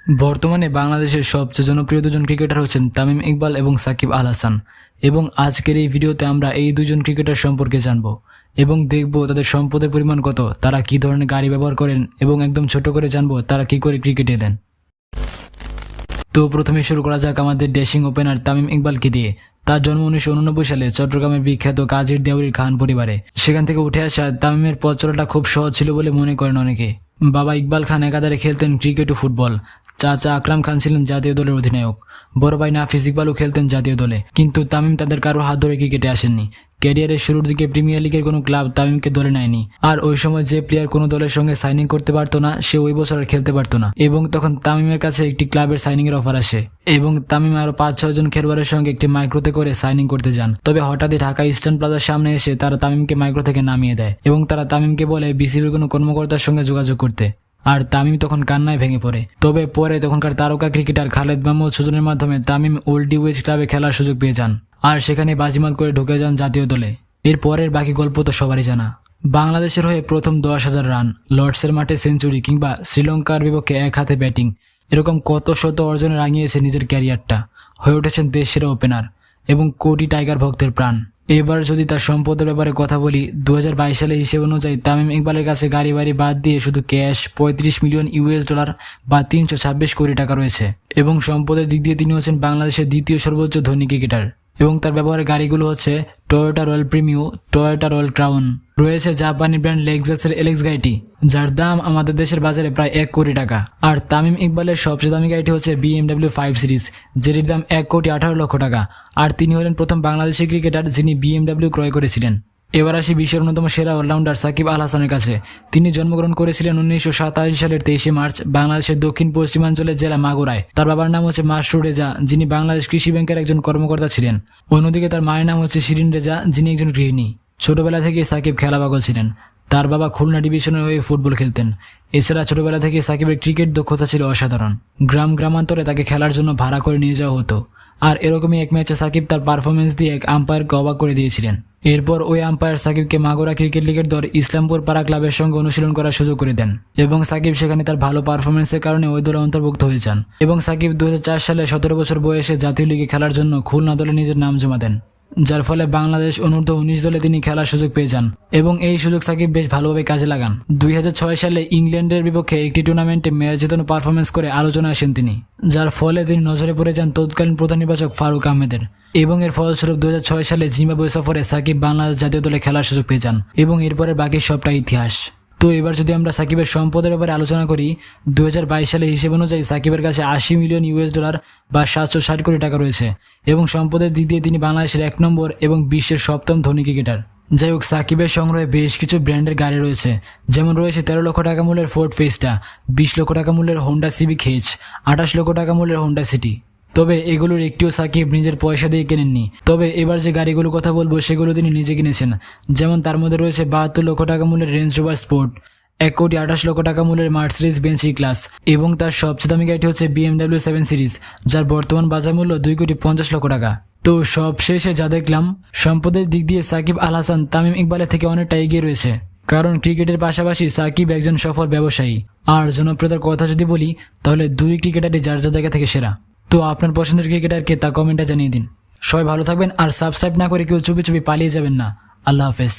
বর্তমানে বাংলাদেশের সবচেয়ে জনপ্রিয় দুজন ক্রিকেটার হচ্ছেন তামিম ইকবাল এবং সাকিব আল হাসান। এবং আজকের এই ভিডিওতে আমরা এই দুজন ক্রিকেটার সম্পর্কে জানব এবং দেখব তাদের সম্পদের পরিমাণ কত, তারা কি ধরনের গাড়ি ব্যবহার করেন এবং একদম ছোট করে জানবো তারা কি করে ক্রিকেট এলেন। তো প্রথমে শুরু করা যাক আমাদের ড্যাশিং ওপেনার তামিম ইকবালকে দিয়ে। তার জন্ম 1989 সালে চট্টগ্রামের বিখ্যাত কাজীর দেওরীর খান পরিবারে। সেখান থেকে উঠে আসা তামিমের পথ চলাটা খুব সহজ ছিল বলে মনে করেন অনেকে। বাবা ইকবাল খান একাধারে খেলতেন ক্রিকেট ও ফুটবল। চাচা আকরাম খান ছিলেন জাতীয় দলের অধিনায়ক। বড় ভাই নাফিস ইকবালও খেলতেন জাতীয় দলে। কিন্তু তামিম তাদের কারো হাত ধরে ক্রিকেটে আসেননি। ক্যারিয়ারের শুরুর দিকে প্রিমিয়ার লিগের কোনো ক্লাব তামিমকে দলে নেয়নি। আর ওই সময় যে প্লেয়ার কোনো দলের সঙ্গে সাইনিং করতে পারতো না সে ওই বছর আর খেলতে পারতো না। এবং তখন তামিমের কাছে একটি ক্লাবের সাইনিং এর অফার আসে এবং তামিম আরো 5-6 জন খেলোয়াড়ের সঙ্গে একটি মাইক্রোতে করে সাইনিং করতে যান। তবে হঠাৎই ঢাকা ইস্টার্ন প্লাজার সামনে এসে তারা তামিমকে মাইক্রো থেকে নামিয়ে দেয় এবং তারা তামিমকে বলে বিসিবির কোনো কর্মকর্তার সঙ্গে যোগাযোগ করতে। আর তামিম তখন কান্নায় ভেঙে পড়ে। তবে পরে তখনকার তারকা ক্রিকেটার খালেদ মাহমুদ সুজনের মাধ্যমে তামিম ওল্ড ওয়েজ ক্লাবে খেলার সুযোগ পেয়ে যান আর সেখানে বাজিমাত করে ঢুকে যান জাতীয় দলে। এর পরের বাকি গল্প তো সবারই জানা। বাংলাদেশের হয়ে প্রথম 10,000 রান, লর্ডসের মাঠে সেঞ্চুরি কিংবা শ্রীলঙ্কার বিপক্ষে এক হাতে ব্যাটিং, এরকম কত শত অর্জনে রাঙিয়েছে নিজের ক্যারিয়ারটা। হয়ে উঠেছেন দেশ সেরা ওপেনার এবং কোটি টাইগার ভক্তের প্রাণ। এবার যদি তার সম্পদের ব্যাপারে কথা বলি, 2022 সালে হিসেব অনুযায়ী তামিম ইকবালের কাছে গাড়ি বাড়ি বাদ দিয়ে শুধু ক্যাশ $35 মিলিয়ন বা 326 কোটি টাকা রয়েছে। এবং সম্পদের দিক দিয়ে তিনি হচ্ছেন বাংলাদেশের দ্বিতীয় সর্বোচ্চ ধনী ক্রিকেটার। এবং তার ব্যবহারের গাড়িগুলো হচ্ছে Toyota royal Premio, Toyota royal crown, রয়েছে জাপানি ব্র্যান্ড লেক্সাসের এলেক্স গাড়িটি যার দাম আমাদের দেশের বাজারে প্রায় 1 কোটি টাকা। আর তামিম ইকবালের সবচেয়ে দামি গাড়িটি হচ্ছে BMW 5 সিরিজ, যেটির দাম 1,18,00,000 টাকা। আর তিনি হলেন প্রথম বাংলাদেশি ক্রিকেটার যিনি BMW ক্রয় করেছিলেন। এবার আসি বিশ্বের অন্যতম সেরা অলরাউন্ডার শাকিব আল হাসানের কাছে। তিনি জন্মগ্রহণ করেছিলেন 1987 সালের 23শে মার্চ বাংলাদেশের দক্ষিণ পশ্চিমাঞ্চলের জেলা মাগুরায়। তার বাবার নাম হচ্ছে মাসরুর রেজা, যিনি বাংলাদেশ কৃষি ব্যাংকের একজন কর্মকর্তা ছিলেন। অন্যদিকে তার মায়ের নাম হচ্ছে শিরিন রেজা, যিনি একজন গৃহিণী। ছোটবেলা থেকে সাকিব খেলা পাগল ছিলেন। তার বাবা খুলনা ডিভিশনের হয়ে ফুটবল খেলতেন। এছাড়া ছোটবেলা থেকে সাকিবের ক্রিকেট দক্ষতা ছিল অসাধারণ। গ্রামান্তরে তাকে খেলার জন্য ভাড়া করে নিয়ে যাওয়া হতো। আর এরকমই এক ম্যাচে সাকিব তার পারফরমেন্স দিয়ে এক আম্পায়ারকে অবাক করে দিয়েছিলেন। এরপর ওই আম্পায়ার সাকিবকে মাগুরা ক্রিকেট লিগের দল ইসলামপুর পাড়া ক্লাবের সঙ্গে অনুশীলন করার সুযোগ করে দেন এবং সাকিব সেখানে তার ভালো পারফরমেন্সের কারণে ওই দলে অন্তর্ভুক্ত হয়ে যান। এবং সাকিব 2004 সালে 17 বছর বয়সে জাতীয় লিগে খেলার জন্য খুলনা দলে নিজের নাম জমা দেন, যার ফলে বাংলাদেশ অনূর্ধ্ব-19 দলে তিনি খেলার সুযোগ পেয়ে যান এবং এই সুযোগ সাকিব বেশ ভালোভাবে কাজে লাগান। 2006 সালে ইংল্যান্ডের বিপক্ষে একটি টুর্নামেন্টে ম্যাচ জেতানো পারফরমেন্স করে আলোচনায় আসেন তিনি, যার ফলে তিনি নজরে পড়ে যান তৎকালীন প্রধান নির্বাচক ফারুক আহমেদের। এবং এর ফলস্বরূপ 2006 সালে জিম্বাবুয়ে সফরে সাকিব বাংলাদেশ জাতীয় দলে খেলার সুযোগ পেয়ে যান এবং এরপরে বাকি সবটা ইতিহাস। তো এবার যদি আমরা সাকিবের সম্পদের ব্যাপারে আলোচনা করি, 2022 সালে হিসেব অনুযায়ী সাকিবের কাছে $80 মিলিয়ন বা 760 কোটি টাকা রয়েছে এবং সম্পদের দিক দিয়ে তিনি বাংলাদেশের 1 নম্বর এবং বিশ্বের 7ম ধনী ক্রিকেটার। যাই হোক, সাকিবের সংগ্রহে বেশ কিছু ব্র্যান্ডের গাড়ি রয়েছে, যেমন রয়েছে 13 লক্ষ টাকা মূল্যের ফোর্ড ফেস্টা, 20 লক্ষ টাকা মূল্যের হোন্ডা সিভিক হেচ, 28 লক্ষ টাকা মূল্যের হোন্ডা সিটি। তবে এগুলোর একটিও সাকিব নিজের পয়সা দিয়ে কেনেননি। তবে এবার যে গাড়িগুলোর কথা বলবো সেগুলো তিনি নিজে কিনেছেন। যেমন তার মধ্যে রয়েছে 72 লক্ষ টাকা মূল্যের রেঞ্জ রোভার স্পোর্ট, 1,28,00,000 টাকা মূল্যের মার্সিডিজ বেঞ্জ ক্লাস এবং তার সবচেয়ে দামি গাড়িটি হচ্ছে BMW 7 সিরিজ, যার বর্তমান বাজার মূল্য 2,50,00,000 টাকা। তো সব শেষে যা দেখলাম, সম্পদের দিক দিয়ে সাকিব আল হাসান তামিম ইকবালের থেকে অনেকটা এগিয়ে রয়েছে, কারণ ক্রিকেটের পাশাপাশি সাকিব একজন সফল ব্যবসায়ী। আর জনপ্রিয়তার কথা যদি বলি, তাহলে দুই ক্রিকেটারই যার যার জায়গা থেকে সেরা। তো আপনার পছন্দের ক্রিকেটারকে তা কমেন্টে জানিয়ে দিন। সবাই ভালো থাকবেন আর সাবস্ক্রাইব না করে কেউ চুপি চুপি পালিয়ে যাবেন না। আল্লাহ হাফেজ।